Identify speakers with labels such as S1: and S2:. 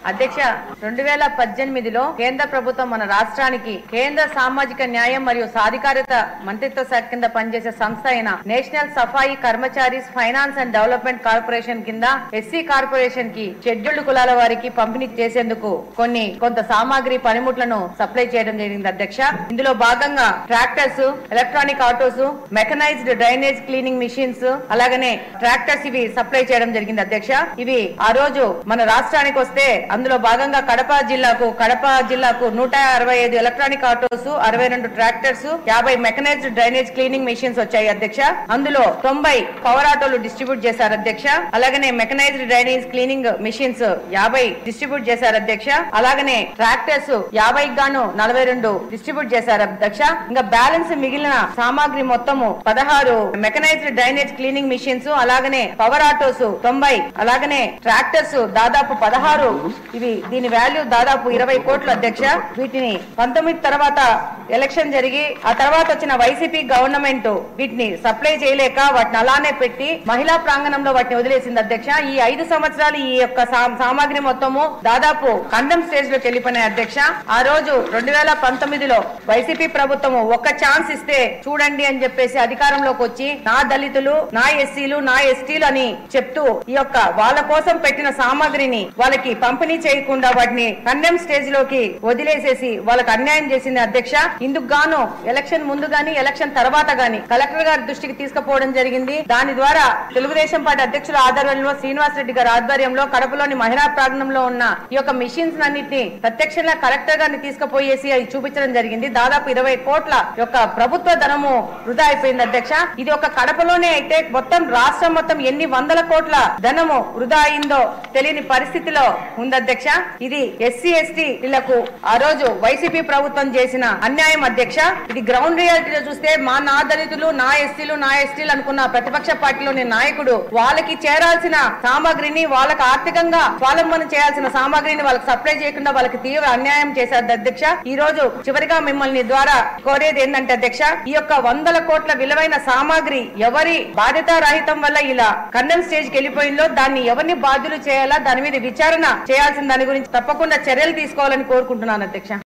S1: అధ్యక్ష 2018లో కేంద్ర ప్రభుత్వం మన రాష్ట్రానికి కేంద్ర సామాజిక న్యాయం మరియు సాధికారత మంత్రిత్వ శాఖ కింద పనిచేసే సంస్థ అయిన national Safai Karamcharis finance and development corporation కింద ఎస్సీ కార్పొరేషన్ కి షెడ్యూల్డ్ కులాల వారికి పంపిణీ చేసేందుకు కొంత సామాగ్రి పనిముట్లను సప్లై చేయడం జరిగింది అధ్యక్ష. ఇందులో భాగంగా tractors, electronic autos, mechanised drainage cleaning machines, అలాగనే ట్రాక్టర్స్ ఇవి సప్లై చేయడం జరిగింది అధ్యక్ష. ఇవి ఆ రోజు మన రాష్ట్రానికి వస్తే అందులో భాగంగా కడప జిల్లాకు 165 electronic autos, 62 tractors, 50 mechanised drainage cleaning machines వచ్చాయి అధ్యక్ష. అందులో 90 పవర్ ఆటోలు డిస్ట్రిబ్యూట్ చేశారు అధ్యక్ష. అలాగనే mechanised drainage cleaning machines 50 distribute చేశారు అధ్యక్ష. అలాగనే ట్రాక్టర్స్ 50 గాను 42 డిస్ట్రిబ్యూట్ చేశారు అధ్యక్ష. ఇంకా బ్యాలెన్స్ మిగిలిన సామాగ్రి మొత్తము 16 మెకనైజ్డ్ డ్రైనేజ్ క్లీనింగ్ మిషన్స్, అలాగనే పవర్ ఆటోస్ 90, అలాగనే ట్రాక్టర్స్ దాదాపు 16. దీని వాల్యూ దాదాపు 20 కోట్లు అధ్యక్ష. వీటిని 19 తర్వాత ఎలక్షన్ జరిగి ఆ తర్వాత వచ్చిన వైసీపీ గవర్నమెంట్ వీటిని సప్లై చేయలేక వాటిని అలానే పెట్టి మహిళా ప్రాంగణంలో వాటిని వదిలేసింది అధ్యక్ష. ఈ 5 సంవత్సరాలు ఈ యొక్క సామాగ్రి మొత్తము దాదాపు కండెమ్ స్టేజ్ లోకి వెళ్ళిపోయినాయి అధ్యక్ష. ఆ రోజు 2019లో వైసీపీ ప్రభుత్వము ఒక్క ఛాన్స్ ఇస్తే చూడండి అని చెప్పేసి అధికారంలోకి వచ్చి నా దళితులు, నా ఎస్సీలు, నా ఎస్టీలు అని చెప్తూ ఈ యొక్క వాళ్ళ కోసం పెట్టిన సామాగ్రిని వాళ్ళకి పంపిణీ చేయకుండా వాటిని కండెమ్ స్టేజ్ లోకి వదిలేసేసి వాళ్ళకి అన్యాయం చేసింది అధ్యక్ష. ఇందుకు గాను ఎలక్షన్ ముందు గాని ఎలక్షన్ తర్వాత గాని కలెక్టర్ గారి దృష్టికి తీసుకుపోవడం జరిగింది. దాని ద్వారా తెలుగుదేశం పార్టీ అధ్యక్షుల ఆధ్వర్యంలో శ్రీనివాస్ రెడ్డి గారి ఆధ్వర్యంలో కడపలోని మహిళా ప్రాంగణంలో ఉన్న ఈ యొక్క మిషన్స్ అన్నింటినీ ప్రత్యక్షంగా కలెక్టర్ గారిని తీసుకుపోయేసి అది చూపించడం జరిగింది. దాదాపు 20 కోట్ల యొక్క ప్రభుత్వ ధనము వృధా అయిపోయింది అధ్యక్ష. ఇది ఒక కడపలోనే అయితే మొత్తం రాష్ట్రం మొత్తం ఎన్ని వందల కోట్ల ధనము వృధా అయిందో తెలియని పరిస్థితిలో ఉంది అధ్యక్ష. ఇది ఎస్సీ ఎస్టీలకు ఆ రోజు వైసీపీ ప్రభుత్వం చేసిన అన్యాయం అధ్యక్ష. ఇది గ్రౌండ్ రియాలిటీలో చూస్తే నా దళితులు, నా ఎస్సీలు, నా ఎస్టీలు అనుకున్న ప్రతిపక్ష పార్టీలోని నాయకుడు వాళ్ళకి చేరాల్సిన సామాగ్రిని, వాళ్ళకి ఆర్థికంగా స్వావలంబన చేయాల్సిన సామాగ్రిని వాళ్ళకి సప్లై చేయకుండా వాళ్ళకి తీవ్ర అన్యాయం చేశారు అధ్యక్ష. ఈ రోజు చివరిగా మిమ్మల్ని ద్వారా కోరేది ఏంటంటే అధ్యక్ష, ఈ యొక్క 100 కోట్ల విలువైన సామాగ్రి ఎవరి బాధ్యతారహితం వల్ల ఇలా కండెమ్ స్టేజ్ కి వెళ్ళిపోయిందో దాన్ని ఎవరిని బాధ్యులు చేయాలా, దాని మీద విచారణ చేయాల్సిన దాని గురించి తప్పకుండా చర్యలు తీసుకోవాలని కోరుకుంటున్నాను అధ్యక్ష.